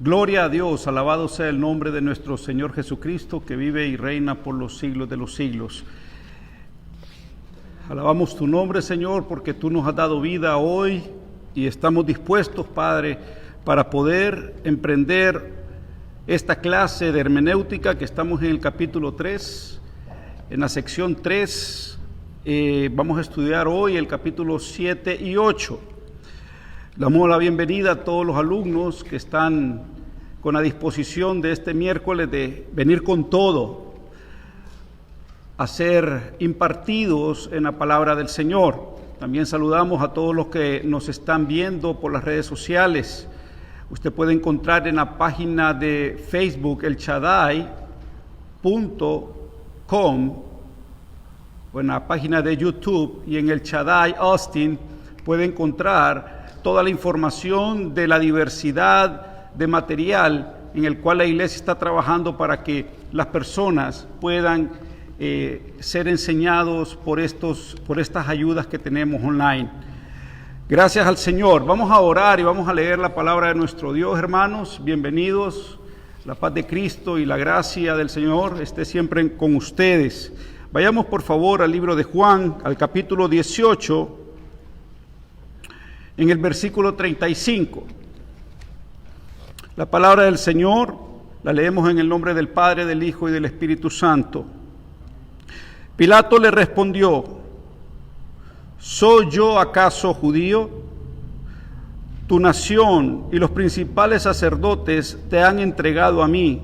Gloria a Dios, alabado sea el nombre de nuestro Señor Jesucristo, que vive y reina por los siglos de los siglos. Alabamos tu nombre, Señor, porque tú nos has dado vida hoy y estamos dispuestos, Padre, para poder emprender esta clase de hermenéutica que estamos en el capítulo 3, en la sección 3. Vamos a estudiar hoy el capítulo 7 y 8. Damos la bienvenida a todos los alumnos que están con la disposición de este miércoles de venir con todo a ser impartidos en la palabra del Señor. También saludamos a todos los que nos están viendo por las redes sociales. Usted puede encontrar en la página de Facebook elchaddai.com o en la página de YouTube y en el Shaddai Austin puede encontrar toda la información de la diversidad de material en el cual la iglesia está trabajando para que las personas puedan ser enseñados por estas ayudas que tenemos online. Gracias al Señor. Vamos a orar y vamos a leer la palabra de nuestro Dios, hermanos. Bienvenidos. La paz de Cristo y la gracia del Señor esté siempre con ustedes. Vayamos por favor al libro de Juan, al capítulo 18, en el versículo 35. La palabra del Señor la leemos en el nombre del Padre, del Hijo y del Espíritu Santo. Pilato le respondió: ¿soy yo acaso judío? Tu nación y los principales sacerdotes te han entregado a mí.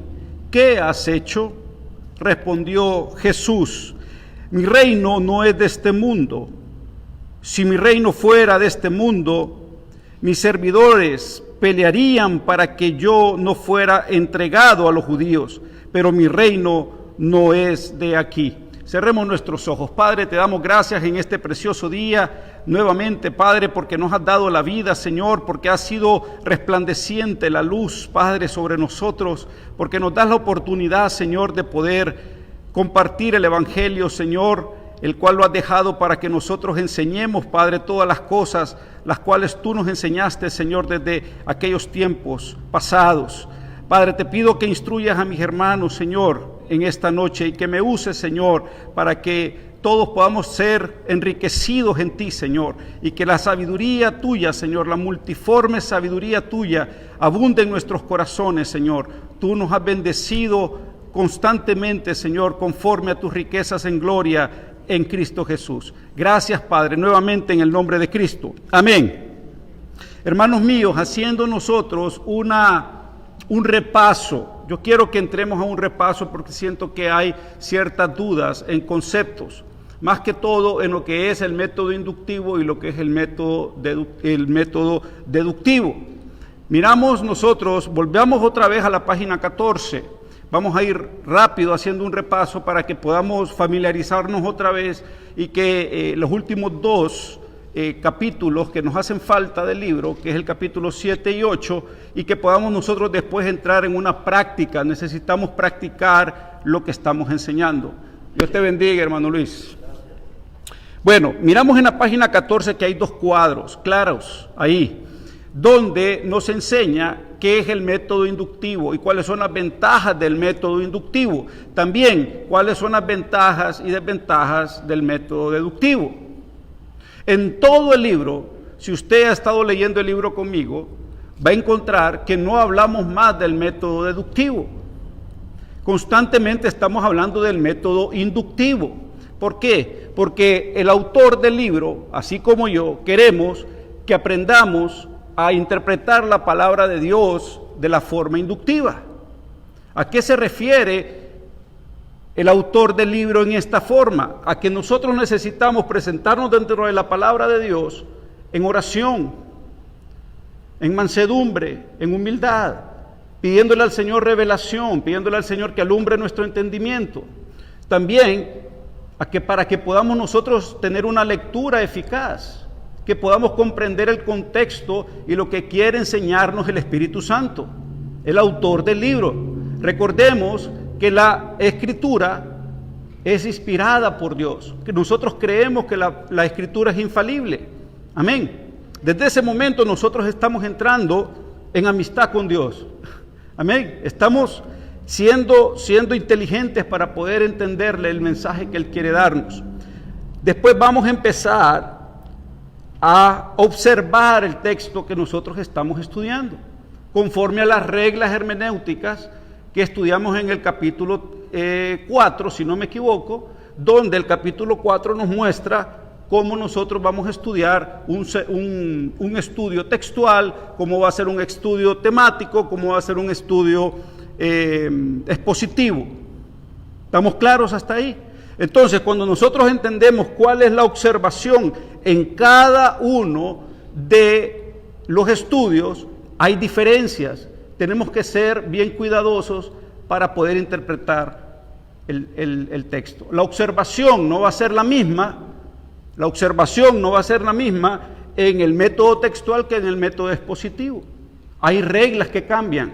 ¿Qué has hecho? Respondió Jesús: mi reino no es de este mundo. Si mi reino fuera de este mundo, mis servidores pelearían para que yo no fuera entregado a los judíos, pero mi reino no es de aquí. Cerremos nuestros ojos. Padre, te damos gracias en este precioso día, nuevamente, Padre, porque nos has dado la vida, Señor, porque ha sido resplandeciente la luz, Padre, sobre nosotros, porque nos das la oportunidad, Señor, de poder compartir el Evangelio, Señor, el cual lo has dejado para que nosotros enseñemos, Padre, todas las cosas, las cuales tú nos enseñaste, Señor, desde aquellos tiempos pasados. Padre, te pido que instruyas a mis hermanos, Señor, en esta noche y que me uses, Señor, para que todos podamos ser enriquecidos en ti, Señor, y que la sabiduría tuya, Señor, la multiforme sabiduría tuya, abunde en nuestros corazones, Señor. Tú nos has bendecido constantemente, Señor, conforme a tus riquezas en gloria en Cristo Jesús. Gracias, Padre, nuevamente en el nombre de Cristo. Amén. Hermanos míos, haciendo nosotros un repaso, yo quiero que entremos a un repaso porque siento que hay ciertas dudas en conceptos, más que todo en lo que es el método inductivo y lo que es el método deductivo. Miramos nosotros, volvamos otra vez a la página 14. Vamos a ir rápido haciendo un repaso para que podamos familiarizarnos otra vez y que los últimos dos capítulos que nos hacen falta del libro, que es el capítulo 7 y 8, y que podamos nosotros después entrar en una práctica. Necesitamos practicar lo que estamos enseñando. Dios te bendiga, hermano Luis. Bueno, miramos en la página 14 que hay dos cuadros claros ahí, donde nos enseña qué es el método inductivo y cuáles son las ventajas del método inductivo. También, cuáles son las ventajas y desventajas del método deductivo. En todo el libro, si usted ha estado leyendo el libro conmigo, va a encontrar que no hablamos más del método deductivo. Constantemente estamos hablando del método inductivo. ¿Por qué? Porque el autor del libro, así como yo, queremos que aprendamos a interpretar la palabra de Dios de la forma inductiva. ¿A qué se refiere el autor del libro en esta forma? A que nosotros necesitamos presentarnos dentro de la palabra de Dios en oración, en mansedumbre, en humildad, pidiéndole al Señor revelación, pidiéndole al Señor que alumbre nuestro entendimiento. También para que podamos nosotros tener una lectura eficaz, que podamos comprender el contexto y lo que quiere enseñarnos el Espíritu Santo, el autor del libro. Recordemos que la Escritura es inspirada por Dios, que nosotros creemos que la Escritura es infalible. Amén. Desde ese momento nosotros estamos entrando en amistad con Dios. Amén. Estamos siendo inteligentes para poder entenderle el mensaje que Él quiere darnos. Después vamos a empezar a observar el texto que nosotros estamos estudiando, conforme a las reglas hermenéuticas que estudiamos en el capítulo 4, si no me equivoco, donde el capítulo 4 nos muestra cómo nosotros vamos a estudiar un estudio textual, cómo va a ser un estudio temático, cómo va a ser un estudio expositivo. ¿Estamos claros hasta ahí? Entonces, cuando nosotros entendemos cuál es la observación en cada uno de los estudios, hay diferencias. Tenemos que ser bien cuidadosos para poder interpretar el texto. La observación no va a ser la misma. La observación no va a ser la misma en el método textual que en el método expositivo. Hay reglas que cambian,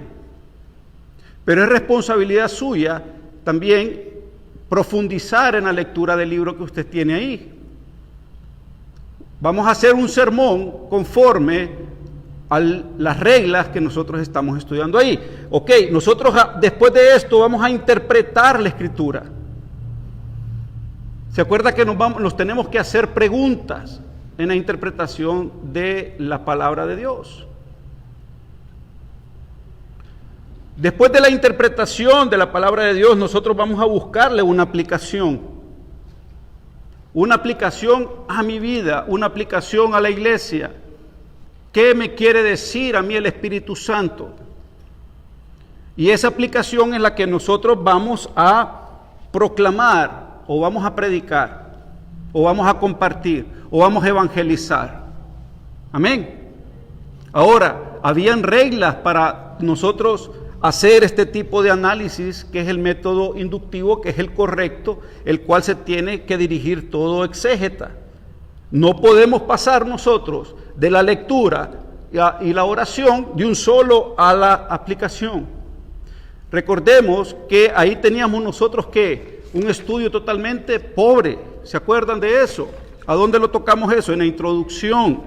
pero es responsabilidad suya también profundizar en la lectura del libro que usted tiene ahí. Vamos a hacer un sermón conforme a las reglas que nosotros estamos estudiando ahí. Ok, nosotros después de esto vamos a interpretar la Escritura. ¿Se acuerda que nos tenemos que hacer preguntas en la interpretación de la palabra de Dios? Después de la interpretación de la palabra de Dios, nosotros vamos a buscarle una aplicación a mi vida, una aplicación a la iglesia. ¿Qué me quiere decir a mí el Espíritu Santo? Y esa aplicación es la que nosotros vamos a proclamar, o vamos a predicar, o vamos a compartir, o vamos a evangelizar. Amén. Ahora, habían reglas para nosotros hacer este tipo de análisis, que es el método inductivo, que es el correcto, el cual se tiene que dirigir todo exégeta. No podemos pasar nosotros de la lectura y la oración de un solo a la aplicación. Recordemos que ahí teníamos nosotros que un estudio totalmente pobre. ¿Se acuerdan de eso? ¿A dónde lo tocamos eso? En la introducción.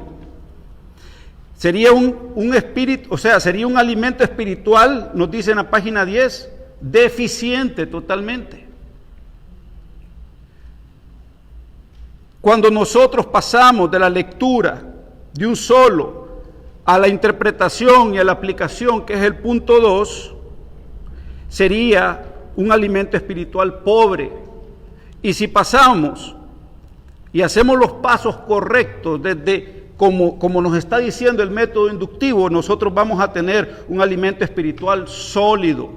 Sería un espíritu, o sea, sería un alimento espiritual, nos dice en la página 10, deficiente totalmente. Cuando nosotros pasamos de la lectura de un solo a la interpretación y a la aplicación, que es el punto 2, sería un alimento espiritual pobre. Y si pasamos y hacemos los pasos correctos desde como nos está diciendo el método inductivo, nosotros vamos a tener un alimento espiritual sólido.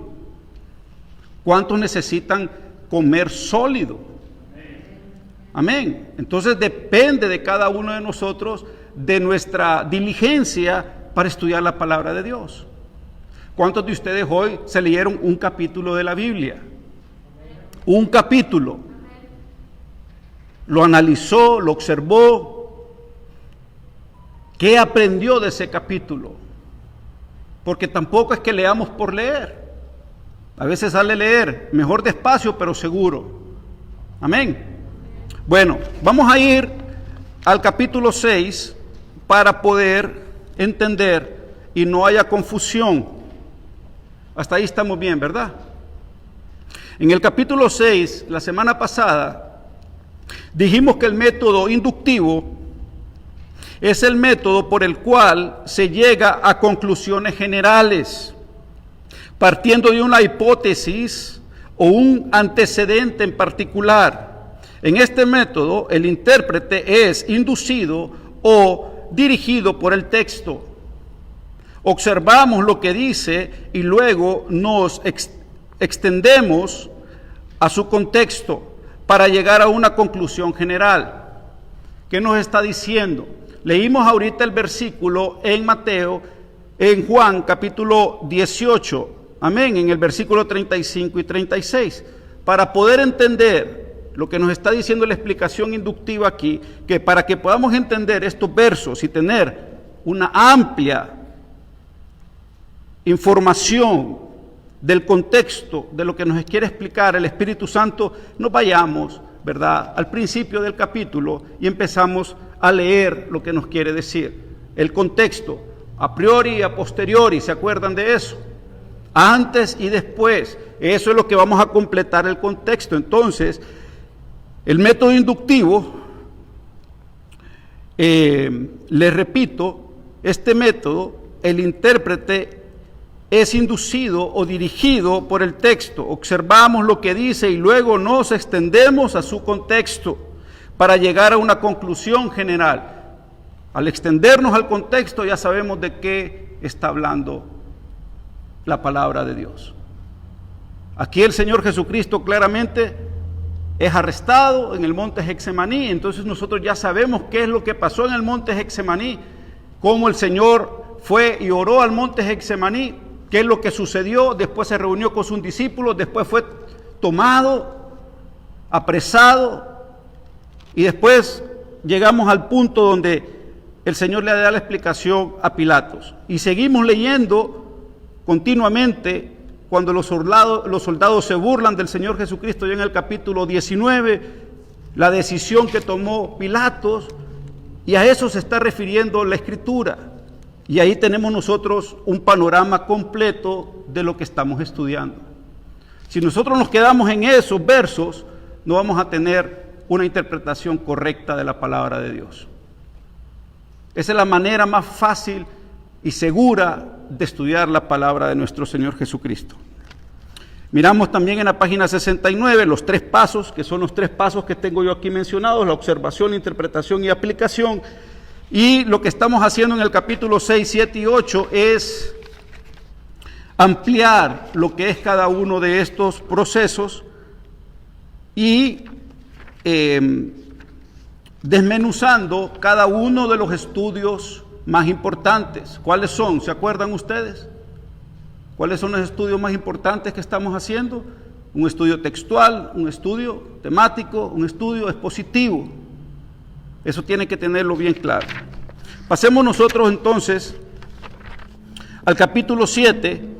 ¿Cuántos necesitan comer sólido? Amén. Entonces depende de cada uno de nosotros, de nuestra diligencia para estudiar la palabra de Dios. ¿Cuántos de ustedes hoy se leyeron un capítulo de la Biblia? Un capítulo. Lo analizó, lo observó. ¿Qué aprendió de ese capítulo? Porque tampoco es que leamos por leer. A veces sale leer, mejor despacio, pero seguro. Amén. Bueno, vamos a ir al capítulo 6 para poder entender y no haya confusión. Hasta ahí estamos bien, ¿verdad? En el capítulo 6, la semana pasada, dijimos que el método inductivo es el método por el cual se llega a conclusiones generales, partiendo de una hipótesis o un antecedente en particular. En este método, el intérprete es inducido o dirigido por el texto. Observamos lo que dice y luego nos extendemos a su contexto para llegar a una conclusión general. ¿Qué nos está diciendo? Leímos ahorita el versículo en Mateo, en Juan capítulo 18, amén, en el versículo 35 y 36. Para poder entender lo que nos está diciendo la explicación inductiva aquí, que para que podamos entender estos versos y tener una amplia información del contexto de lo que nos quiere explicar el Espíritu Santo, nos vayamos, ¿verdad?, al principio del capítulo y empezamos a leer lo que nos quiere decir. El contexto, a priori y a posteriori, ¿se acuerdan de eso? antes y después. Eso es lo que vamos a completar el contexto. Entonces, el método inductivo, les repito, este método, el intérprete es inducido o dirigido por el texto. Observamos lo que dice y luego nos extendemos a su contexto para llegar a una conclusión general. Al extendernos al contexto ya sabemos de qué está hablando la palabra de Dios. Aquí el Señor Jesucristo claramente es arrestado en el monte Getsemaní, entonces nosotros ya sabemos qué es lo que pasó en el monte Getsemaní, cómo el Señor fue y oró al monte Getsemaní, qué es lo que sucedió, después se reunió con sus discípulos, después fue tomado, apresado, y después llegamos al punto donde el Señor le da la explicación a Pilatos. Y seguimos leyendo continuamente cuando los soldados se burlan del Señor Jesucristo, ya en el capítulo 19, la decisión que tomó Pilatos, y a eso se está refiriendo la Escritura. Y ahí tenemos nosotros un panorama completo de lo que estamos estudiando. Si nosotros nos quedamos en esos versos, no vamos a tener una interpretación correcta de la palabra de Dios. Esa es la manera más fácil y segura de estudiar la palabra de nuestro Señor Jesucristo. Miramos también en la página 69 los 3 pasos, que son los 3 pasos que tengo yo aquí mencionados: la observación, la interpretación y aplicación. Y lo que estamos haciendo en el capítulo 6, 7 y 8 es ampliar lo que es cada uno de estos procesos y desmenuzando cada uno de los estudios más importantes. ¿Cuáles son? ¿Se acuerdan ustedes? ¿Cuáles son los estudios más importantes que estamos haciendo? Un estudio textual, un estudio temático, un estudio expositivo. Eso tiene que tenerlo bien claro. Pasemos nosotros entonces al capítulo 7,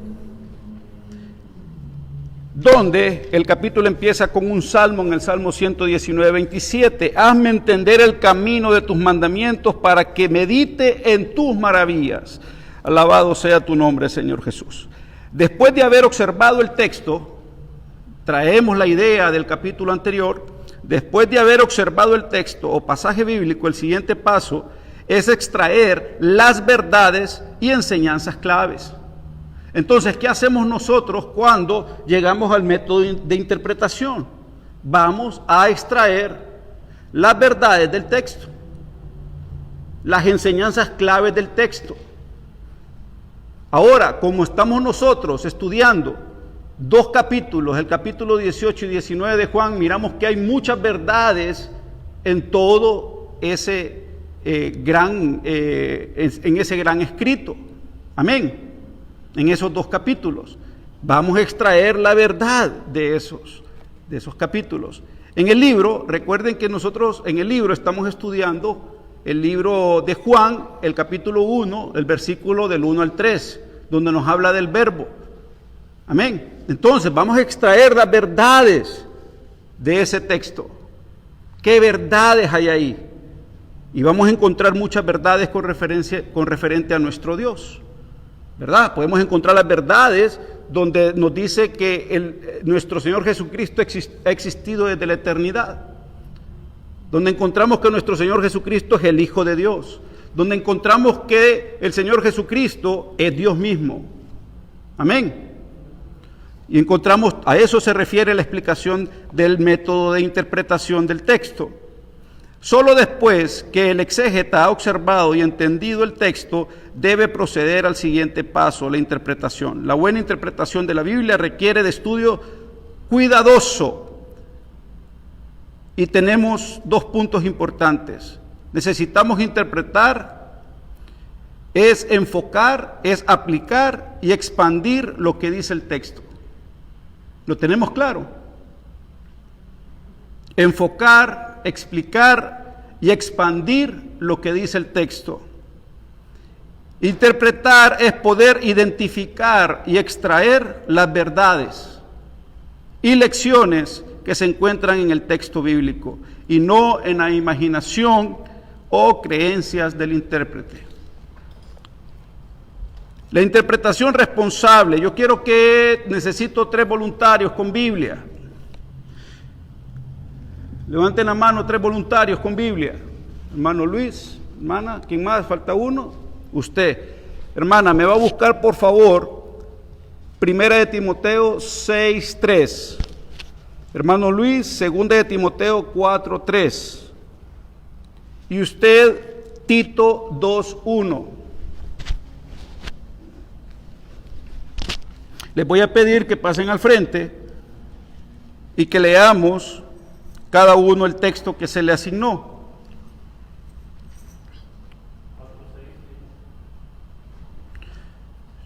donde el capítulo empieza con un salmo, en el Salmo 119, 27. Hazme entender el camino de tus mandamientos para que medite en tus maravillas. Alabado sea tu nombre, Señor Jesús. Después de haber observado el texto, traemos la idea del capítulo anterior. Después de haber observado el texto o pasaje bíblico, el siguiente paso es extraer las verdades y enseñanzas claves. Entonces, ¿qué hacemos nosotros cuando llegamos al método de interpretación? Vamos a extraer las verdades del texto, las enseñanzas claves del texto. Ahora, como estamos nosotros estudiando 2 capítulos, el capítulo 18 y 19 de Juan, miramos que hay muchas verdades en todo ese en ese gran escrito. Amén. En esos 2 capítulos. Vamos a extraer la verdad de esos capítulos. En el libro, recuerden que nosotros en el libro estamos estudiando el libro de Juan, el capítulo 1, el versículo del 1 al 3, donde nos habla del verbo. Amén. Entonces, vamos a extraer las verdades de ese texto. ¿Qué verdades hay ahí? Y vamos a encontrar muchas verdades con referente a nuestro Dios, ¿verdad? Podemos encontrar las verdades donde nos dice que nuestro Señor Jesucristo ha existido desde la eternidad, donde encontramos que nuestro Señor Jesucristo es el Hijo de Dios, donde encontramos que el Señor Jesucristo es Dios mismo. Amén. Y encontramos, a eso se refiere la explicación del método de interpretación del texto. Solo después que el exégeta ha observado y entendido el texto, debe proceder al siguiente paso, la interpretación. La buena interpretación de la Biblia requiere de estudio cuidadoso. Y tenemos 2 puntos importantes. Necesitamos interpretar, es enfocar, es aplicar y expandir lo que dice el texto. ¿Lo tenemos claro? Enfocar, explicar y expandir lo que dice el texto. Interpretar es poder identificar y extraer las verdades y lecciones que se encuentran en el texto bíblico y no en la imaginación o creencias del intérprete. La interpretación responsable. Yo quiero necesito 3 voluntarios con Biblia. Levanten la mano 3 voluntarios con Biblia. Hermano Luis, hermana, ¿quién más? Falta uno. Usted. Hermana, me va a buscar por favor 1 de Timoteo 6:3. Hermano Luis, 2 de Timoteo 4:3. Y usted, Tito 2:1. Les voy a pedir que pasen al frente y que leamos cada uno el texto que se le asignó.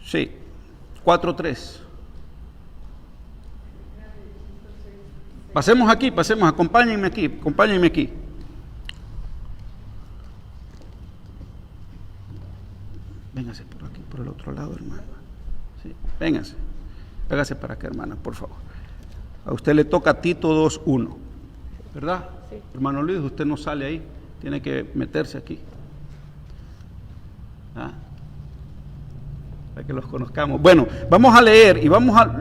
Sí, 4:3. Pasemos, acompáñenme aquí. Véngase por aquí, por el otro lado, hermano. Sí, véngase para acá, hermana, por favor. A usted le toca Tito 2:1, ¿verdad? Sí. Hermano Luis, usted no sale ahí, tiene que meterse aquí. Para que los conozcamos. Bueno, vamos a leer y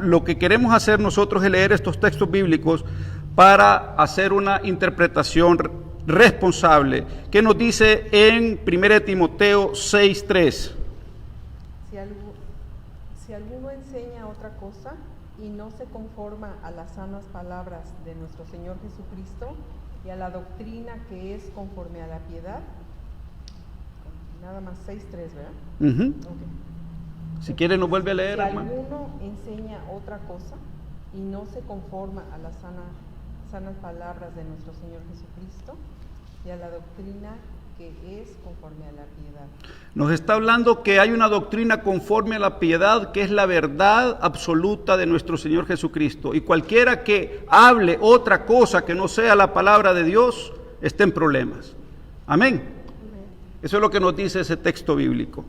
lo que queremos hacer nosotros es leer estos textos bíblicos para hacer una interpretación responsable. ¿Qué nos dice en 1 Timoteo 6:3? Si alguno enseña otra cosa y no se conforma a las sanas palabras de nuestro Señor Jesucristo y a la doctrina que es conforme a la piedad, nada más 6:3, ¿verdad? Uh-huh. Okay. Si quiere nos vuelve a leer, si hermano. alguno enseña otra cosa y no se conforma a las sanas palabras de nuestro Señor Jesucristo y a la doctrina que es conforme a la piedad. Nos está hablando que hay una doctrina conforme a la piedad, que es la verdad absoluta de nuestro Señor Jesucristo. Y cualquiera que hable otra cosa que no sea la palabra de Dios, está en problemas. Amén. Amén. Eso es lo que nos dice ese texto bíblico.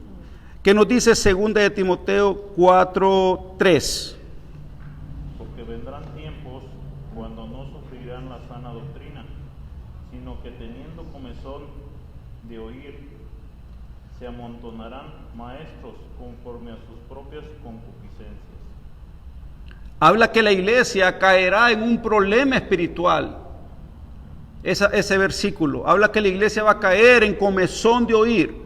¿Qué nos dice 2 de Timoteo 4:3? Porque vendrán tiempos cuando no sufrirán la sana doctrina, sino que teniendo comezón de oír, se amontonarán maestros conforme a sus propias concupiscencias. Habla que la iglesia caerá en un problema espiritual. Ese versículo habla que la iglesia va a caer en comezón de oír.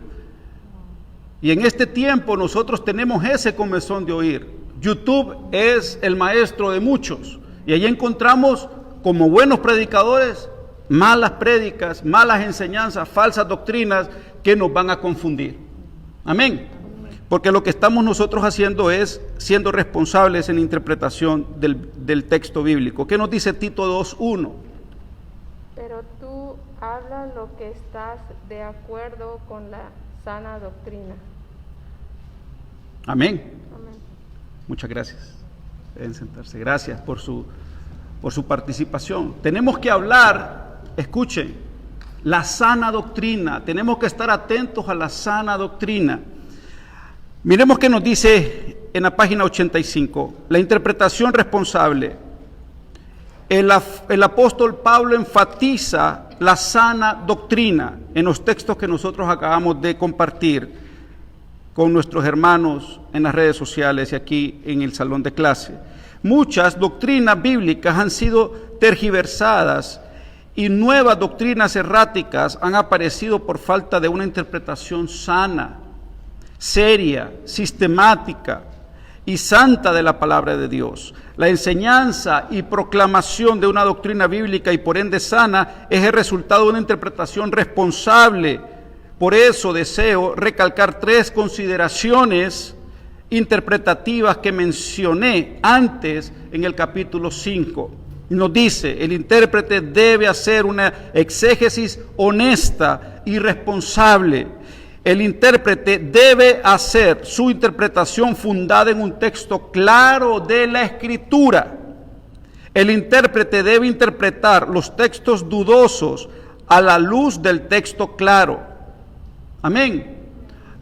Y en este tiempo nosotros tenemos ese comezón de oír. YouTube es el maestro de muchos. Y allí encontramos, como buenos predicadores, malas prédicas, malas enseñanzas, falsas doctrinas que nos van a confundir. Amén. Porque lo que estamos nosotros haciendo es siendo responsables en la interpretación del texto bíblico. ¿Qué nos dice Tito 2:1? Pero tú habla lo que estás de acuerdo con la sana doctrina. Amén. Amén. Muchas gracias. Deben sentarse. Gracias por su participación. Tenemos que hablar, escuchen, la sana doctrina. Tenemos que estar atentos a la sana doctrina. Miremos qué nos dice en la página 85, la interpretación responsable. El apóstol Pablo enfatiza la sana doctrina en los textos que nosotros acabamos de compartir con nuestros hermanos en las redes sociales y aquí en el salón de clase. Muchas doctrinas bíblicas han sido tergiversadas y nuevas doctrinas erráticas han aparecido por falta de una interpretación sana, seria, sistemática y santa de la palabra de Dios. La enseñanza y proclamación de una doctrina bíblica y por ende sana es el resultado de una interpretación responsable. Por eso deseo recalcar 3 consideraciones interpretativas que mencioné antes en el capítulo 5. Nos dice, el intérprete debe hacer una exégesis honesta y responsable. El intérprete debe hacer su interpretación fundada en un texto claro de la Escritura. El intérprete debe interpretar los textos dudosos a la luz del texto claro. Amén.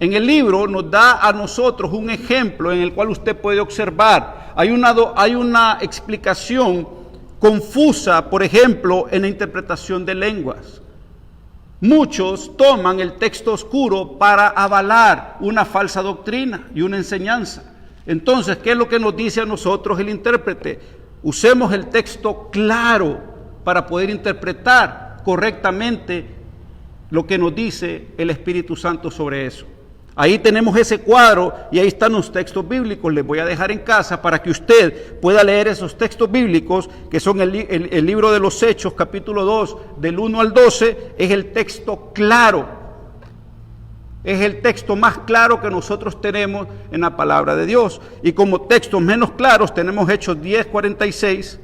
En el libro nos da a nosotros un ejemplo en el cual usted puede observar. Hay una explicación confusa, por ejemplo, en la interpretación de lenguas. muchos toman el texto oscuro para avalar una falsa doctrina y una enseñanza. Entonces, ¿qué es lo que nos dice a nosotros el intérprete? Usemos el texto claro para poder interpretar correctamente lo que nos dice el Espíritu Santo sobre eso. Ahí tenemos ese cuadro y ahí están los textos bíblicos. Les voy a dejar en casa para que usted pueda leer esos textos bíblicos, que son el libro de los Hechos, capítulo 2, del 1 al 12, es el texto claro. Es el texto más claro que nosotros tenemos en la palabra de Dios. Y como textos menos claros tenemos Hechos 10:46,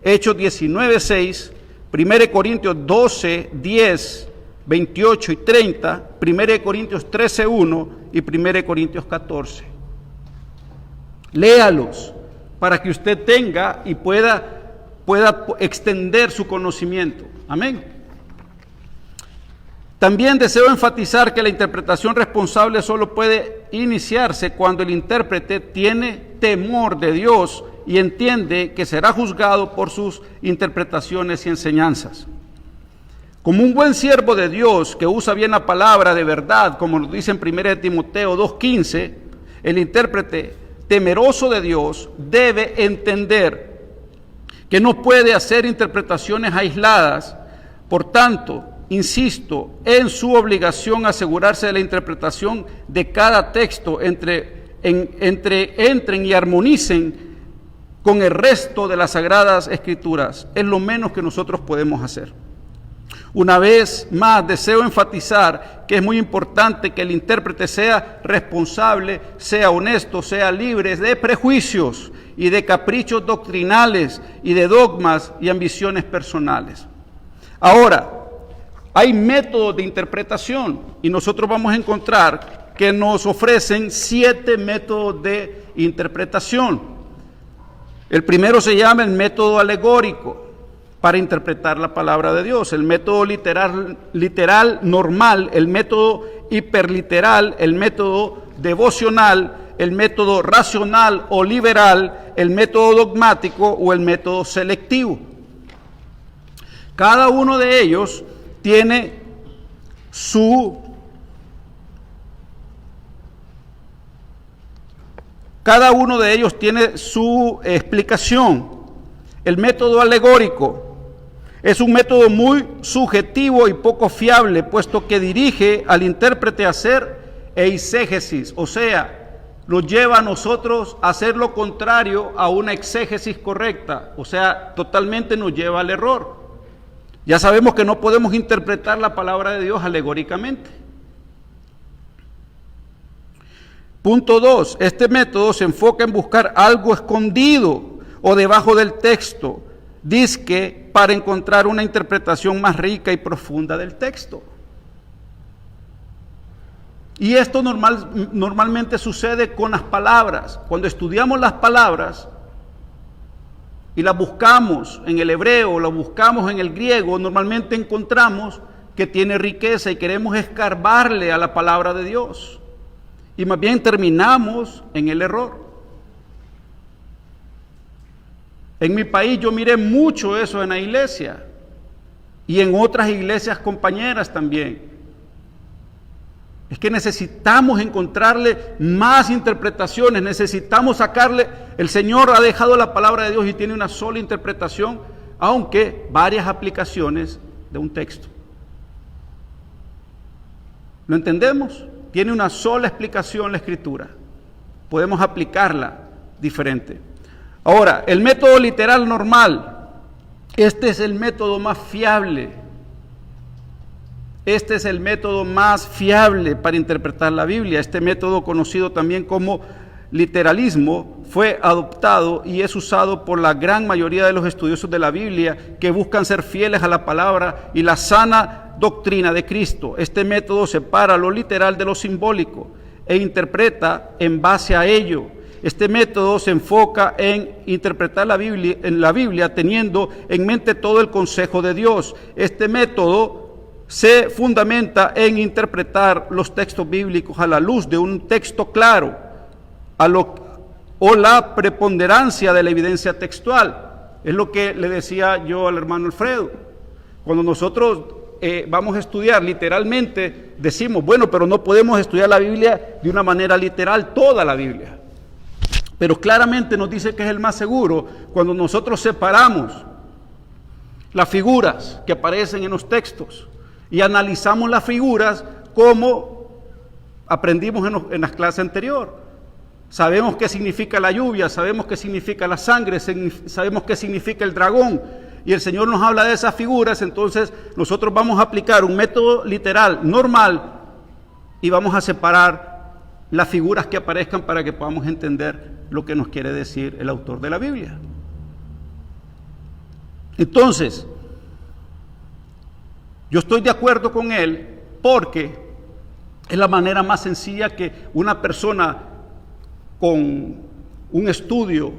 Hechos 19:6, 1 Corintios 12:10, 28 y 30, 1 Corintios 13:1 y 1 Corintios 14. Léalos para que usted tenga y pueda extender su conocimiento. Amén. También deseo enfatizar que la interpretación responsable solo puede iniciarse cuando el intérprete tiene temor de Dios y entiende que será juzgado por sus interpretaciones y enseñanzas. Como un buen siervo de Dios que usa bien la palabra de verdad, como nos dice en 1 Timoteo 2:15, el intérprete temeroso de Dios debe entender que no puede hacer interpretaciones aisladas. Por tanto, insisto en su obligación asegurarse de la interpretación de cada texto, entren y armonicen con el resto de las Sagradas Escrituras. Es lo menos que nosotros podemos hacer. Una vez más, deseo enfatizar que es muy importante que el intérprete sea responsable, sea honesto, sea libre de prejuicios y de caprichos doctrinales y de dogmas y ambiciones personales. Ahora, hay métodos de interpretación y nosotros vamos a encontrar que nos ofrecen 7 métodos de interpretación. El primero se llama el método alegórico para interpretar la palabra de Dios, el método literal normal, el método hiperliteral, el método devocional, el método racional o liberal, el método dogmático o el método selectivo. Cada uno de ellos tiene su explicación. El método alegórico es un método muy subjetivo y poco fiable, puesto que dirige al intérprete a hacer eisegesis, o sea, lo lleva a nosotros a hacer lo contrario a una exégesis correcta, o sea, totalmente nos lleva al error. Ya sabemos que no podemos interpretar la palabra de Dios alegóricamente. Punto 2. Este método se enfoca en buscar algo escondido o debajo del texto, dizque para encontrar una interpretación más rica y profunda del texto. Y esto normalmente sucede con las palabras. Cuando estudiamos las palabras y las buscamos en el hebreo, las buscamos en el griego, normalmente encontramos que tiene riqueza y queremos escarbarle a la palabra de Dios. Y más bien terminamos en el error. En mi país yo miré mucho eso en la iglesia y en otras iglesias compañeras también. Es que necesitamos encontrarle más interpretaciones, necesitamos sacarle. El Señor ha dejado la palabra de Dios y tiene una sola interpretación, aunque varias aplicaciones de un texto. ¿Lo entendemos? Tiene una sola explicación la Escritura. Podemos aplicarla diferente. Ahora, el método literal normal, este es el método más fiable. Este es el método más fiable para interpretar la Biblia. Este método, conocido también como literalismo, fue adoptado y es usado por la gran mayoría de los estudiosos de la Biblia que buscan ser fieles a la palabra y la sana doctrina de Cristo. Este método separa lo literal de lo simbólico e interpreta en base a ello. Este método se enfoca en interpretar la Biblia teniendo en mente todo el consejo de Dios. Este método se fundamenta en interpretar los textos bíblicos a la luz de un texto claro o la preponderancia de la evidencia textual. Es lo que le decía yo al hermano Alfredo. Cuando nosotros vamos a estudiar literalmente, decimos, bueno, pero no podemos estudiar la Biblia de una manera literal, toda la Biblia. Pero claramente nos dice que es el más seguro cuando nosotros separamos las figuras que aparecen en los textos y analizamos las figuras como aprendimos en las clases anteriores. Sabemos qué significa la lluvia, sabemos qué significa la sangre, sabemos qué significa el dragón, y el Señor nos habla de esas figuras. Entonces nosotros vamos a aplicar un método literal normal y vamos a separar las figuras que aparezcan para que podamos entender lo que nos quiere decir el autor de la Biblia. Entonces, yo estoy de acuerdo con él porque es la manera más sencilla que una persona con un estudio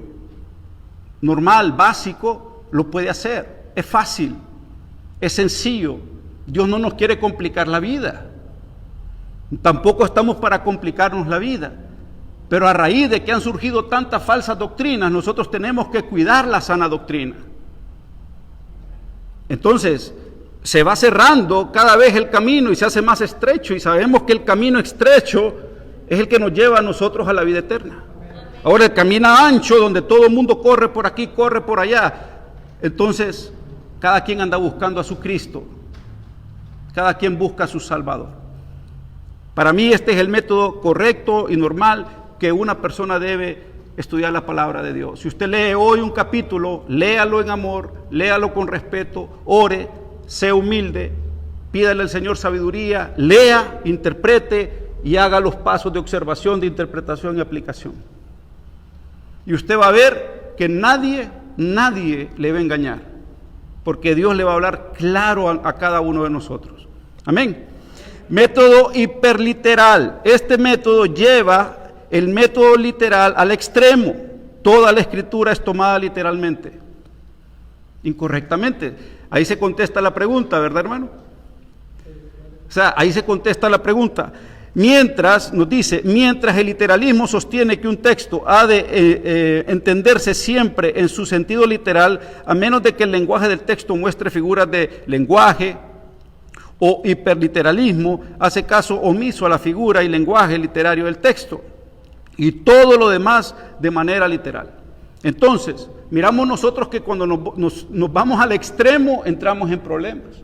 normal, básico, lo puede hacer. Es fácil, es sencillo. Dios no nos quiere complicar la vida. Tampoco estamos para complicarnos la vida. Pero a raíz de que han surgido tantas falsas doctrinas, nosotros tenemos que cuidar la sana doctrina. Entonces, se va cerrando cada vez el camino y se hace más estrecho, y sabemos que el camino estrecho es el que nos lleva a nosotros a la vida eterna. Ahora el camino ancho, donde todo el mundo corre por aquí, corre por allá. Entonces, cada quien anda buscando a su Cristo. Cada quien busca a su Salvador. Para mí este es el método correcto y normal que una persona debe estudiar la palabra de Dios. Si usted lee hoy un capítulo, léalo en amor, léalo con respeto, ore, sea humilde, pídale al Señor sabiduría, lea, interprete y haga los pasos de observación, de interpretación y aplicación. Y usted va a ver que nadie le va a engañar, porque Dios le va a hablar claro a cada uno de nosotros. Amén. Método hiperliteral. Este método lleva el método literal al extremo. Toda la escritura es tomada literalmente. Incorrectamente. Ahí se contesta la pregunta, ¿verdad, hermano? O sea, ahí se contesta la pregunta. Mientras, nos dice, mientras el literalismo sostiene que un texto ha de entenderse siempre en su sentido literal, a menos de que el lenguaje del texto muestre figuras de lenguaje, o hiperliteralismo, hace caso omiso a la figura y lenguaje literario del texto, y todo lo demás de manera literal. Entonces, miramos nosotros que cuando nos vamos al extremo, entramos en problemas.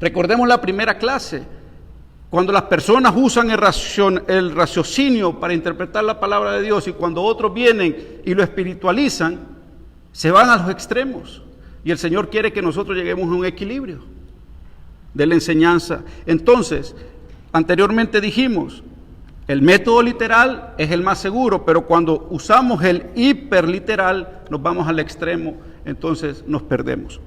Recordemos la primera clase, cuando las personas usan el raciocinio para interpretar la palabra de Dios, y cuando otros vienen y lo espiritualizan, se van a los extremos, y el Señor quiere que nosotros lleguemos a un equilibrio de la enseñanza. Entonces, anteriormente dijimos, el método literal es el más seguro, pero cuando usamos el hiperliteral, nos vamos al extremo, entonces nos perdemos.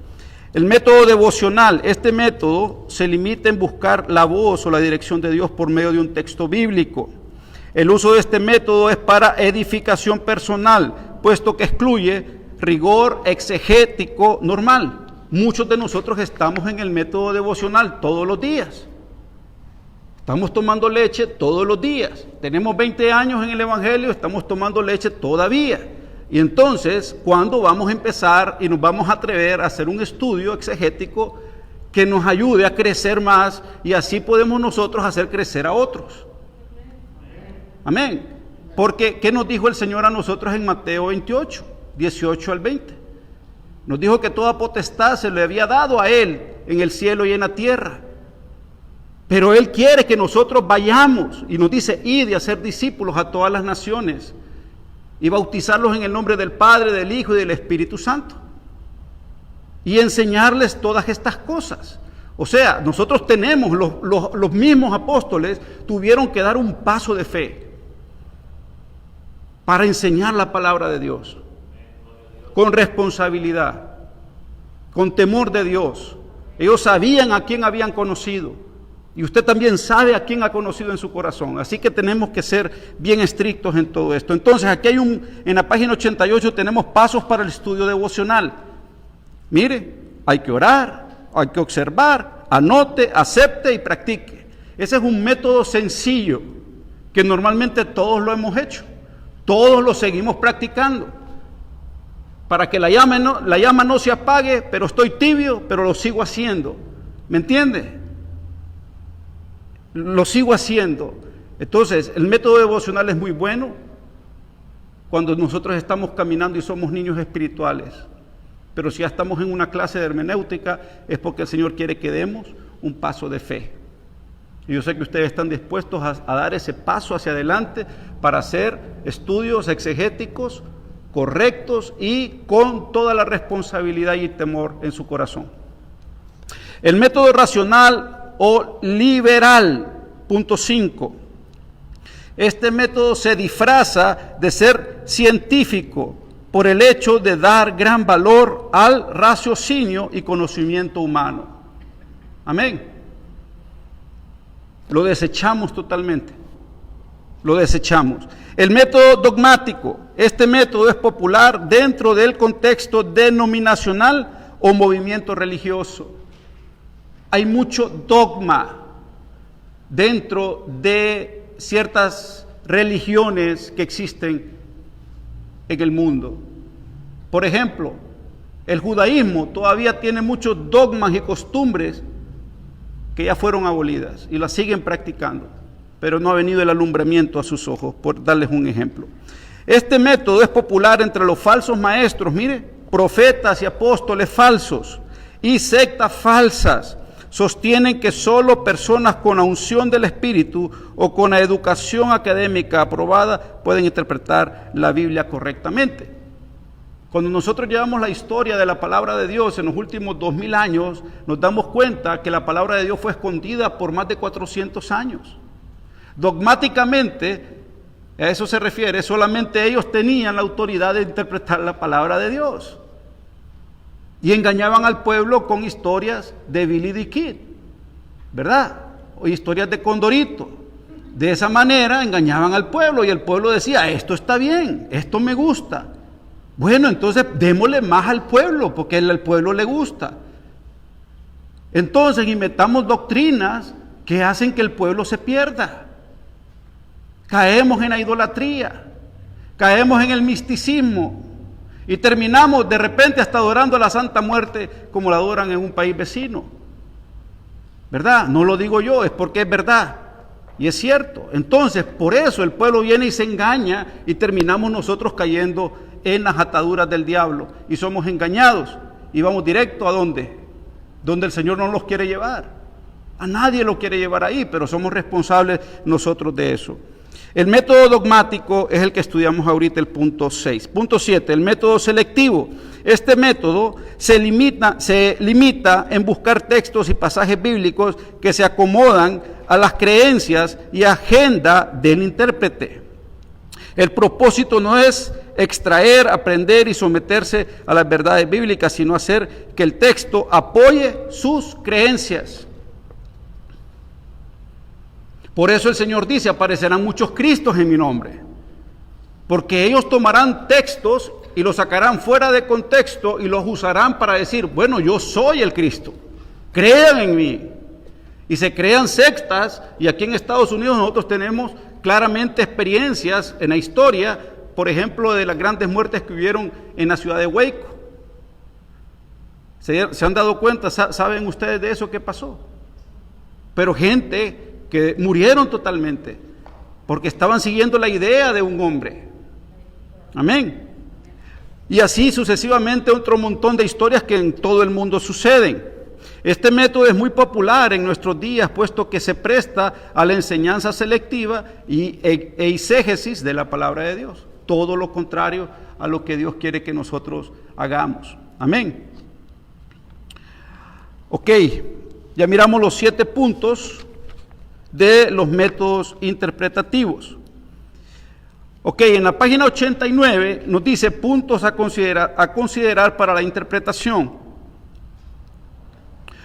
El método devocional, este método se limita en buscar la voz o la dirección de Dios por medio de un texto bíblico. El uso de este método es para edificación personal, puesto que excluye rigor exegético normal. Muchos de nosotros estamos en el método devocional todos los días. Estamos tomando leche todos los días. Tenemos 20 años en el Evangelio, estamos tomando leche todavía. Y entonces, ¿cuándo vamos a empezar y nos vamos a atrever a hacer un estudio exegético que nos ayude a crecer más, y así podemos nosotros hacer crecer a otros? Amén. Porque, ¿qué nos dijo el Señor a nosotros en Mateo 28, 18 al 20? Nos dijo que toda potestad se le había dado a Él en el cielo y en la tierra. Pero Él quiere que nosotros vayamos, y nos dice, id y hacer discípulos a todas las naciones, y bautizarlos en el nombre del Padre, del Hijo y del Espíritu Santo, y enseñarles todas estas cosas. O sea, nosotros tenemos, los mismos apóstoles tuvieron que dar un paso de fe para enseñar la palabra de Dios, con responsabilidad, con temor de Dios. Ellos sabían a quién habían conocido, y usted también sabe a quién ha conocido en su corazón. Así que tenemos que ser bien estrictos en todo esto. Entonces, aquí hay en la página 88 tenemos pasos para el estudio devocional. Mire, hay que orar, hay que observar, anote, acepte y practique. Ese es un método sencillo que normalmente todos lo hemos hecho. Todos lo seguimos practicando. Para que la llama no se apague, pero estoy tibio, pero lo sigo haciendo. ¿Me entiende? Lo sigo haciendo. Entonces, el método devocional es muy bueno cuando nosotros estamos caminando y somos niños espirituales. Pero si ya estamos en una clase de hermenéutica, es porque el Señor quiere que demos un paso de fe. Y yo sé que ustedes están dispuestos a dar ese paso hacia adelante para hacer estudios exegéticos correctos y con toda la responsabilidad y temor en su corazón. El método racional o liberal, punto 5. Este método se disfraza de ser científico por el hecho de dar gran valor al raciocinio y conocimiento humano. Amén. Lo desechamos totalmente. Lo desechamos. El método dogmático. Este método es popular dentro del contexto denominacional o movimiento religioso. Hay mucho dogma dentro de ciertas religiones que existen en el mundo. Por ejemplo, el judaísmo todavía tiene muchos dogmas y costumbres que ya fueron abolidas y las siguen practicando, pero no ha venido el alumbramiento a sus ojos, por darles un ejemplo. Este método es popular entre los falsos maestros, mire, profetas y apóstoles falsos y sectas falsas. Sostienen que solo personas con la unción del Espíritu o con la educación académica aprobada pueden interpretar la Biblia correctamente. Cuando nosotros llevamos la historia de la palabra de Dios en los últimos 2000 años, nos damos cuenta que la palabra de Dios fue escondida por más de 400 años. Dogmáticamente, a eso se refiere, solamente ellos tenían la autoridad de interpretar la palabra de Dios. Y engañaban al pueblo con historias de Billy the Kid, ¿verdad? O historias de Condorito. De esa manera engañaban al pueblo y el pueblo decía, esto está bien, esto me gusta. Bueno, entonces démosle más al pueblo, porque al pueblo le gusta. Entonces inventamos doctrinas que hacen que el pueblo se pierda. Caemos en la idolatría, caemos en el misticismo y terminamos de repente hasta adorando a la Santa Muerte como la adoran en un país vecino. ¿Verdad? No lo digo yo, es porque es verdad. Y es cierto. Entonces, por eso el pueblo viene y se engaña y terminamos nosotros cayendo en las ataduras del diablo y somos engañados y vamos directo a ¿dónde? Donde el Señor no los quiere llevar. A nadie lo quiere llevar ahí, pero somos responsables nosotros de eso. El método dogmático es el que estudiamos ahorita, el punto 6. Punto 7, el método selectivo. Este método se limita en buscar textos y pasajes bíblicos que se acomodan a las creencias y agenda del intérprete. El propósito no es extraer, aprender y someterse a las verdades bíblicas, sino hacer que el texto apoye sus creencias. Por eso el Señor dice, aparecerán muchos Cristos en mi nombre, porque ellos tomarán textos y los sacarán fuera de contexto y los usarán para decir, bueno, yo soy el Cristo, crean en mí. Y se crean sectas, y aquí en Estados Unidos nosotros tenemos claramente experiencias en la historia, por ejemplo, de las grandes muertes que hubieron en la ciudad de Waco. ¿Se han dado cuenta? ¿Saben ustedes de eso que pasó? Pero gente que murieron totalmente porque estaban siguiendo la idea de un hombre. Amén. Y así sucesivamente otro montón de historias que en todo el mundo suceden. Este método es muy popular en nuestros días, puesto que se presta a la enseñanza selectiva e exégesis de la palabra de Dios. Todo lo contrario a lo que Dios quiere que nosotros hagamos. Amén. Ok, ya miramos los 7 puntos de los métodos interpretativos. Ok, en la página 89 nos dice puntos a considerar para la interpretación.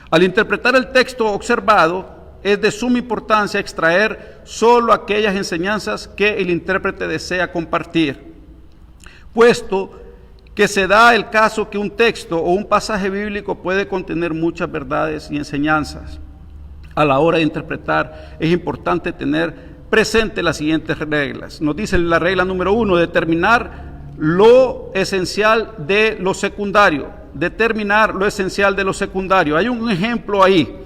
Al interpretar el texto observado, es de suma importancia extraer solo aquellas enseñanzas que el intérprete desea compartir, puesto que se da el caso que un texto o un pasaje bíblico puede contener muchas verdades y enseñanzas. A la hora de interpretar es importante tener presente las siguientes reglas. Nos dice la regla número 1, determinar lo esencial de lo secundario. Determinar lo esencial de lo secundario. Hay un ejemplo ahí.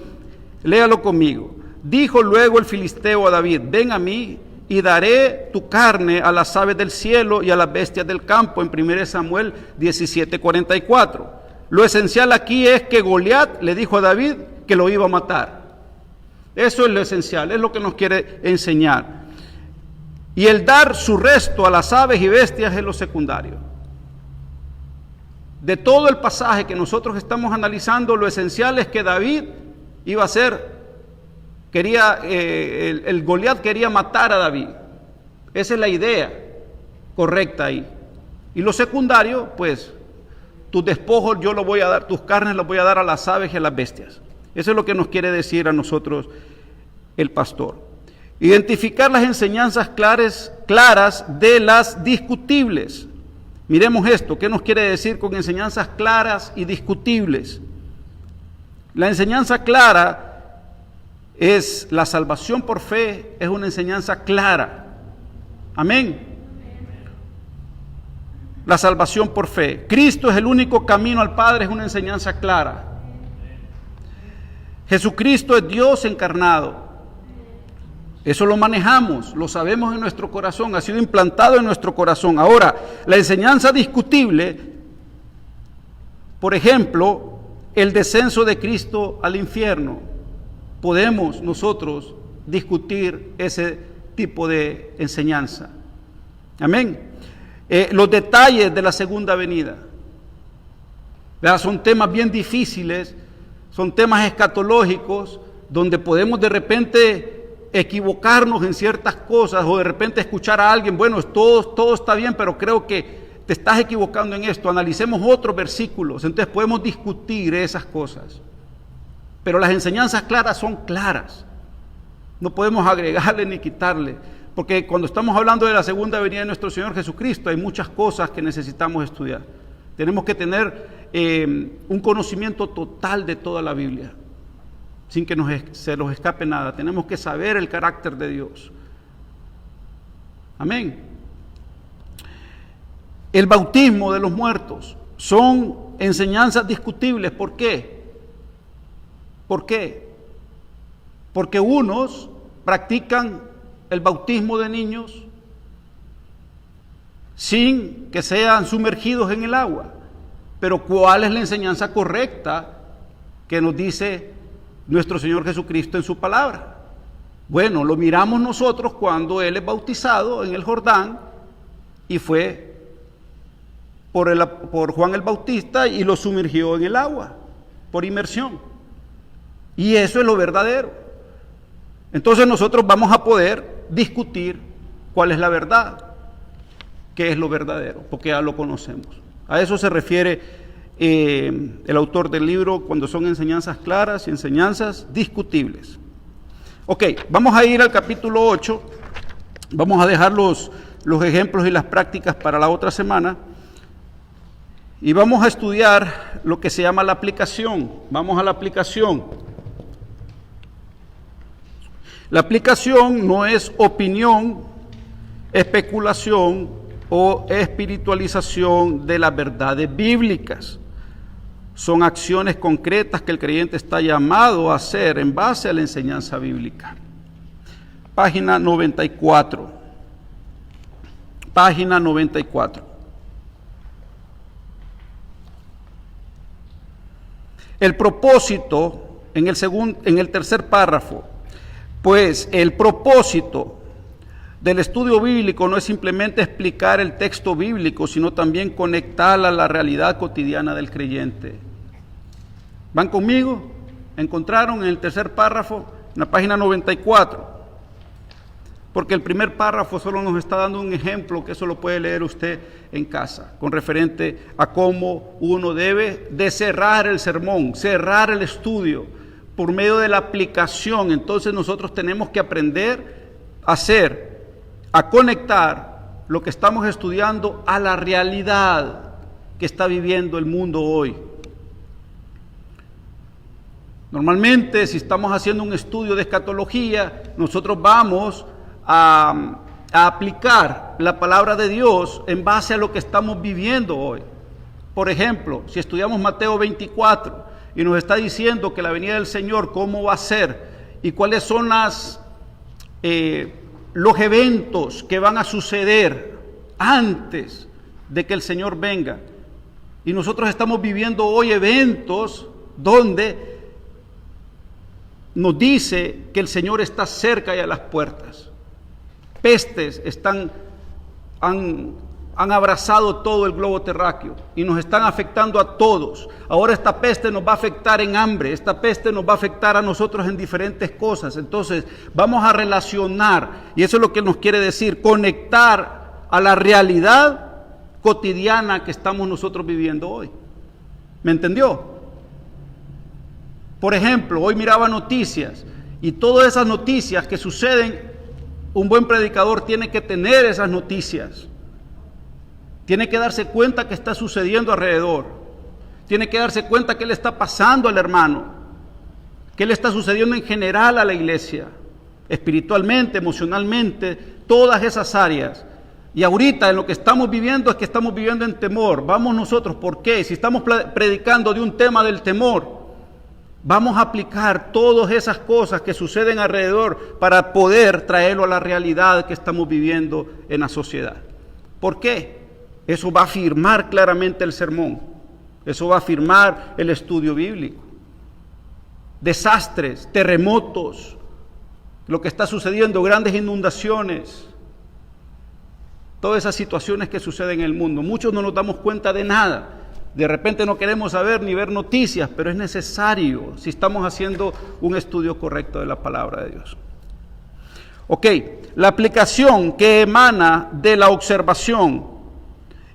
Léalo conmigo. Dijo luego el filisteo a David: ven a mí y daré tu carne a las aves del cielo y a las bestias del campo, en 1 Samuel 17:44. Lo esencial aquí es que Goliat le dijo a David que lo iba a matar. Eso es lo esencial, es lo que nos quiere enseñar. Y el dar su resto a las aves y bestias es lo secundario. De todo el pasaje que nosotros estamos analizando, lo esencial es que David iba a ser, el Goliat quería matar a David. Esa es la idea correcta ahí. Y lo secundario, pues, tus despojos yo los voy a dar, tus carnes las voy a dar a las aves y a las bestias. Eso es lo que nos quiere decir a nosotros el pastor. Identificar las enseñanzas claras de las discutibles. Miremos esto, ¿qué nos quiere decir con enseñanzas claras y discutibles? La enseñanza clara es la salvación por fe, es una enseñanza clara. Amén. La salvación por fe. Cristo es el único camino al Padre, es una enseñanza clara. Jesucristo es Dios encarnado. Eso lo manejamos, lo sabemos en nuestro corazón, ha sido implantado en nuestro corazón. Ahora, la enseñanza discutible, por ejemplo, el descenso de Cristo al infierno. Podemos nosotros discutir ese tipo de enseñanza. Amén. Los detalles de la segunda venida. ¿Verdad? Son temas bien difíciles, son temas escatológicos, donde podemos de repente equivocarnos en ciertas cosas, o de repente escuchar a alguien, bueno, todo está bien, pero creo que te estás equivocando en esto. Analicemos otros versículos, entonces podemos discutir esas cosas. Pero las enseñanzas claras son claras. No podemos agregarle ni quitarle, porque cuando estamos hablando de la segunda venida de nuestro Señor Jesucristo, hay muchas cosas que necesitamos estudiar. Tenemos que tener un conocimiento total de toda la Biblia, sin que se nos escape nada. Tenemos que saber el carácter de Dios. Amén. El bautismo de los muertos son enseñanzas discutibles. ¿Por qué? ¿Por qué? Porque unos practican el bautismo de niños sin que sean sumergidos en el agua. Pero ¿cuál es la enseñanza correcta que nos dice nuestro Señor Jesucristo en su palabra? Bueno, lo miramos nosotros cuando Él es bautizado en el Jordán y fue por Juan el Bautista y lo sumergió en el agua por inmersión. Y eso es lo verdadero. Entonces nosotros vamos a poder discutir cuál es la verdad, qué es lo verdadero, porque ya lo conocemos. A eso se refiere el autor del libro cuando son enseñanzas claras y enseñanzas discutibles. Ok, vamos a ir al capítulo 8, vamos a dejar los ejemplos y las prácticas para la otra semana y vamos a estudiar lo que se llama la aplicación. Vamos a la aplicación. La aplicación no es opinión, especulación o espiritualización de las verdades bíblicas. Son acciones concretas que el creyente está llamado a hacer en base a la enseñanza bíblica. Página 94. Página 94. El propósito, en el tercer párrafo, pues el propósito del estudio bíblico no es simplemente explicar el texto bíblico, sino también conectarla a la realidad cotidiana del creyente. ¿Van conmigo? ¿Encontraron en el tercer párrafo, en la página 94? Porque el primer párrafo solo nos está dando un ejemplo, que eso lo puede leer usted en casa, con referente a cómo uno debe de cerrar el sermón, cerrar el estudio, por medio de la aplicación. Entonces nosotros tenemos que aprender a conectar lo que estamos estudiando a la realidad que está viviendo el mundo hoy. Normalmente, si estamos haciendo un estudio de escatología, nosotros vamos a aplicar la palabra de Dios en base a lo que estamos viviendo hoy. Por ejemplo, si estudiamos Mateo 24 y nos está diciendo que la venida del Señor, cómo va a ser y cuáles son los eventos que van a suceder antes de que el Señor venga. Y nosotros estamos viviendo hoy eventos donde nos dice que el Señor está cerca y a las puertas. Pestes han abrazado todo el globo terráqueo y nos están afectando a todos. Ahora esta peste nos va a afectar en hambre, esta peste nos va a afectar a nosotros en diferentes cosas. Entonces vamos a relacionar, y eso es lo que nos quiere decir, conectar a la realidad cotidiana que estamos nosotros viviendo hoy. ¿Me entendió? Por ejemplo, hoy miraba noticias y todas esas noticias que suceden, un buen predicador tiene que tener esas noticias. Tiene que darse cuenta que está sucediendo alrededor. Tiene que darse cuenta qué le está pasando al hermano, qué le está sucediendo en general a la iglesia, espiritualmente, emocionalmente, todas esas áreas. Y ahorita en lo que estamos viviendo es que estamos viviendo en temor. Vamos nosotros, ¿por qué? Si estamos predicando de un tema del temor, vamos a aplicar todas esas cosas que suceden alrededor para poder traerlo a la realidad que estamos viviendo en la sociedad. ¿Por qué? Eso va a afirmar claramente el sermón. Eso va a afirmar el estudio bíblico. Desastres, terremotos, lo que está sucediendo, grandes inundaciones, todas esas situaciones que suceden en el mundo. Muchos no nos damos cuenta de nada. De repente no queremos saber ni ver noticias, pero es necesario si estamos haciendo un estudio correcto de la palabra de Dios. Ok, la aplicación que emana de la observación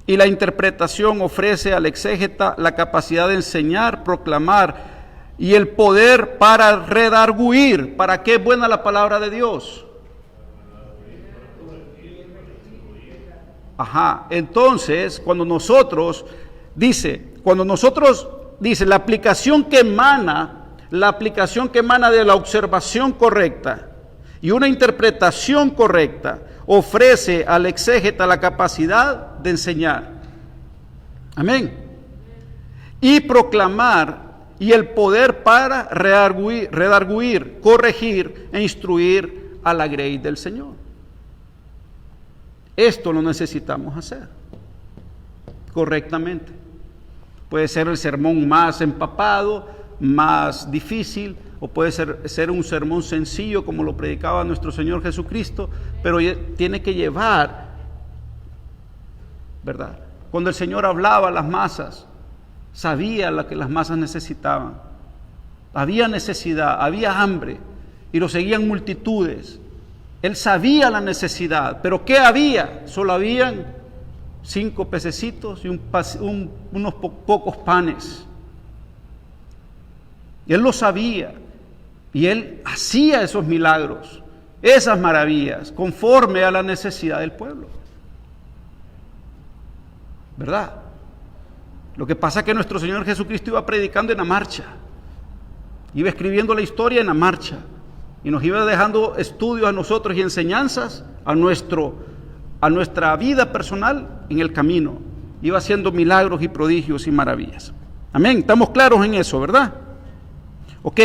y la interpretación ofrece al exégeta la capacidad de enseñar, proclamar y el poder para redarguir. ¿Para qué es buena la palabra de Dios? Entonces, cuando nosotros, dice, la aplicación que emana de la observación correcta y una interpretación correcta, ofrece al exégeta la capacidad de enseñar. Amén. Y proclamar y el poder para redarguir, corregir e instruir a la grey del Señor. Esto lo necesitamos hacer correctamente. Puede ser el sermón más empapado, más difícil, o puede ser un sermón sencillo como lo predicaba nuestro Señor Jesucristo, pero tiene que llevar, ¿verdad? Cuando el Señor hablaba a las masas, sabía lo que las masas necesitaban. Había necesidad, había hambre, y lo seguían multitudes. Él sabía la necesidad, pero ¿qué había? Solo habían 5 pececitos y unos pocos panes. Y Él lo sabía, y Él hacía esos milagros, esas maravillas, conforme a la necesidad del pueblo. ¿Verdad? Lo que pasa es que nuestro Señor Jesucristo iba predicando en la marcha, iba escribiendo la historia en la marcha, y nos iba dejando estudios a nosotros y enseñanzas a nuestra vida personal en el camino. Iba haciendo milagros y prodigios y maravillas. Amén, estamos claros en eso, ¿verdad? Ok,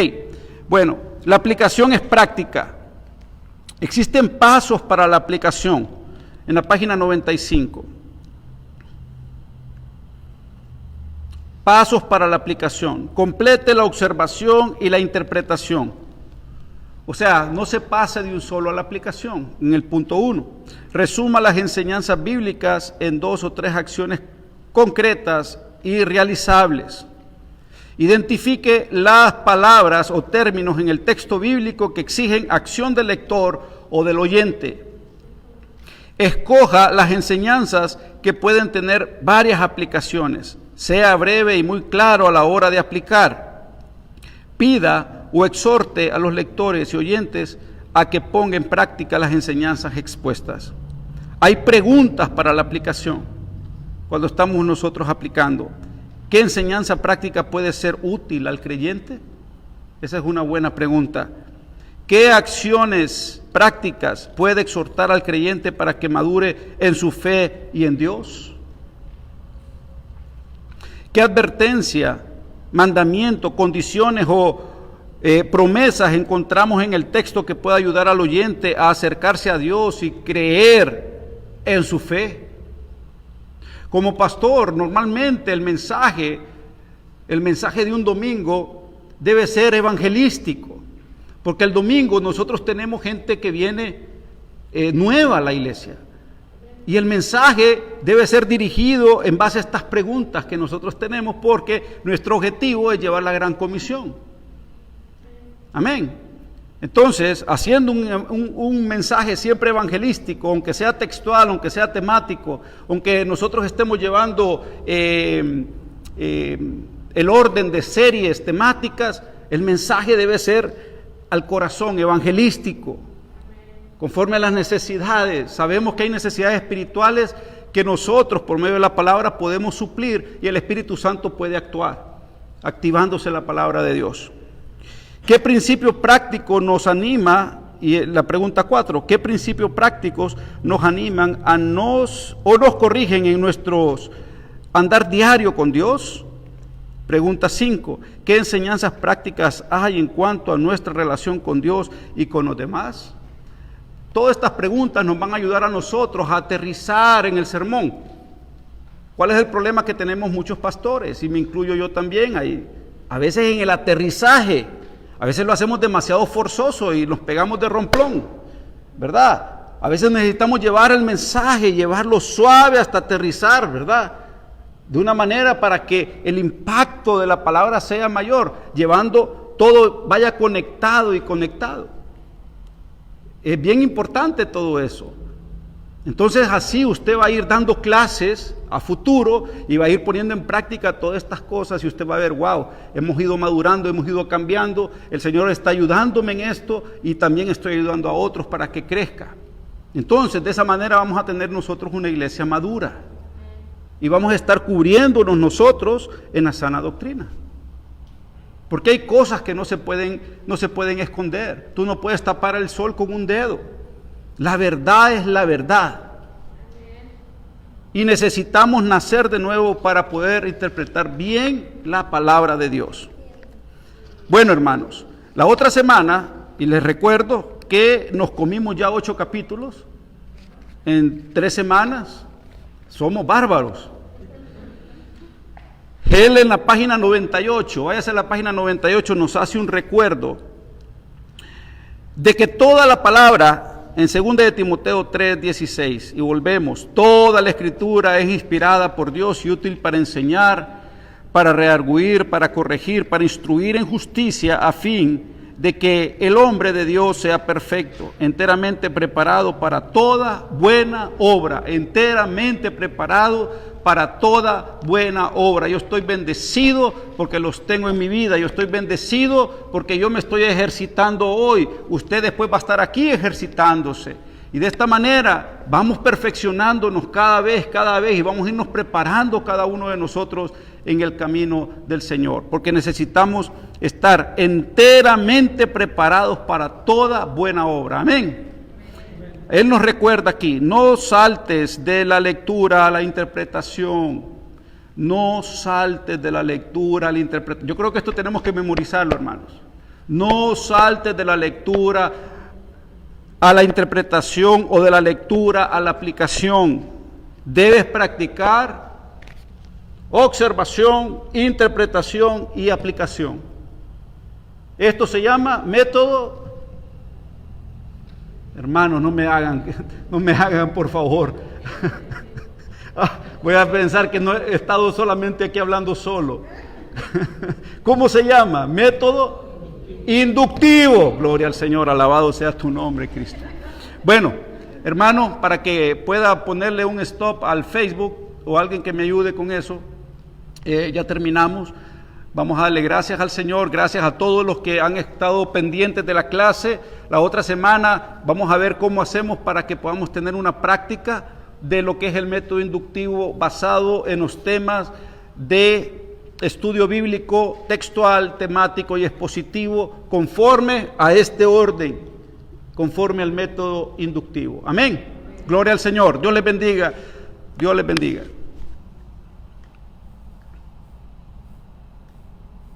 bueno, la aplicación es práctica. Existen pasos para la aplicación en la página 95. Pasos para la aplicación. Complete la observación y la interpretación. O sea, no se pase de un solo a la aplicación. En el punto 1, resuma las enseñanzas bíblicas en 2 o 3 acciones concretas y realizables. Identifique las palabras o términos en el texto bíblico que exigen acción del lector o del oyente. Escoja las enseñanzas que pueden tener varias aplicaciones. Sea breve y muy claro a la hora de aplicar. Pida o exhorte a los lectores y oyentes a que pongan en práctica las enseñanzas expuestas. Hay preguntas para la aplicación cuando estamos nosotros aplicando. ¿Qué enseñanza práctica puede ser útil al creyente? Esa es una buena pregunta. ¿Qué acciones prácticas puede exhortar al creyente para que madure en su fe y en Dios? ¿Qué advertencia mandamientos, condiciones o promesas encontramos en el texto que pueda ayudar al oyente a acercarse a Dios y creer en su fe? Como pastor, normalmente el mensaje de un domingo debe ser evangelístico, porque el domingo nosotros tenemos gente que viene nueva a la iglesia. Y el mensaje debe ser dirigido en base a estas preguntas que nosotros tenemos, porque nuestro objetivo es llevar la gran comisión. Amén. Entonces, haciendo un mensaje siempre evangelístico, aunque sea textual, aunque sea temático, aunque nosotros estemos llevando el orden de series temáticas, el mensaje debe ser al corazón, evangelístico, conforme a las necesidades. Sabemos que hay necesidades espirituales que nosotros, por medio de la palabra, podemos suplir, y el Espíritu Santo puede actuar, activándose la palabra de Dios. ¿Qué principio práctico nos anima? Y la pregunta 4, ¿qué principios prácticos nos animan o nos corrigen en nuestros andar diario con Dios? Pregunta 5, ¿qué enseñanzas prácticas hay en cuanto a nuestra relación con Dios y con los demás? Todas estas preguntas nos van a ayudar a nosotros a aterrizar en el sermón. ¿Cuál es el problema que tenemos muchos pastores? Y me incluyo yo también ahí. A veces en el aterrizaje, a veces lo hacemos demasiado forzoso y nos pegamos de romplón, ¿verdad? A veces necesitamos llevar el mensaje, llevarlo suave hasta aterrizar, ¿verdad? De una manera para que el impacto de la palabra sea mayor, llevando todo, vaya conectado y conectado. Es bien importante todo eso. Entonces así usted va a ir dando clases a futuro y va a ir poniendo en práctica todas estas cosas y usted va a ver, wow, hemos ido madurando, hemos ido cambiando, el Señor está ayudándome en esto y también estoy ayudando a otros para que crezca. Entonces de esa manera vamos a tener nosotros una iglesia madura y vamos a estar cubriéndonos nosotros en la sana doctrina. Porque hay cosas que no se pueden esconder. Tú no puedes tapar el sol con un dedo. La verdad es la verdad. Y necesitamos nacer de nuevo para poder interpretar bien la palabra de Dios. Bueno, hermanos, la otra semana, y les recuerdo que nos comimos ya 8 capítulos en 3 semanas. Somos bárbaros. Él en la página 98, váyase a la página 98, nos hace un recuerdo de que toda la palabra, en 2 de Timoteo 3:16, y volvemos, toda la escritura es inspirada por Dios y útil para enseñar, para redarguir, para corregir, para instruir en justicia, a fin de que el hombre de Dios sea perfecto, enteramente preparado para toda buena obra, enteramente preparado para toda buena obra. Yo estoy bendecido porque los tengo en mi vida, yo estoy bendecido porque yo me estoy ejercitando hoy, usted después va a estar aquí ejercitándose. Y de esta manera vamos perfeccionándonos cada vez y vamos a irnos preparando cada uno de nosotros en el camino del Señor, porque necesitamos estar enteramente preparados para toda buena obra. Amén. Él nos recuerda aquí, no saltes de la lectura a la interpretación, no saltes de la lectura a la interpretación. Yo creo que esto tenemos que memorizarlo, hermanos. No saltes de la lectura a la interpretación o de la lectura a la aplicación. Debes practicar observación, interpretación y aplicación. Esto se llama método. Hermanos, no me hagan por favor. Voy a pensar que no he estado solamente aquí hablando solo. ¿Cómo se llama? Método inductivo. Gloria al Señor, alabado sea tu nombre, Cristo. Bueno, hermano, para que pueda ponerle un stop al Facebook o alguien que me ayude con eso, ya terminamos. Vamos a darle gracias al Señor, gracias a todos los que han estado pendientes de la clase. La otra semana vamos a ver cómo hacemos para que podamos tener una práctica de lo que es el método inductivo basado en los temas de estudio bíblico, textual, temático y expositivo, conforme a este orden, conforme al método inductivo. Amén. Gloria al Señor. Dios les bendiga. Dios les bendiga.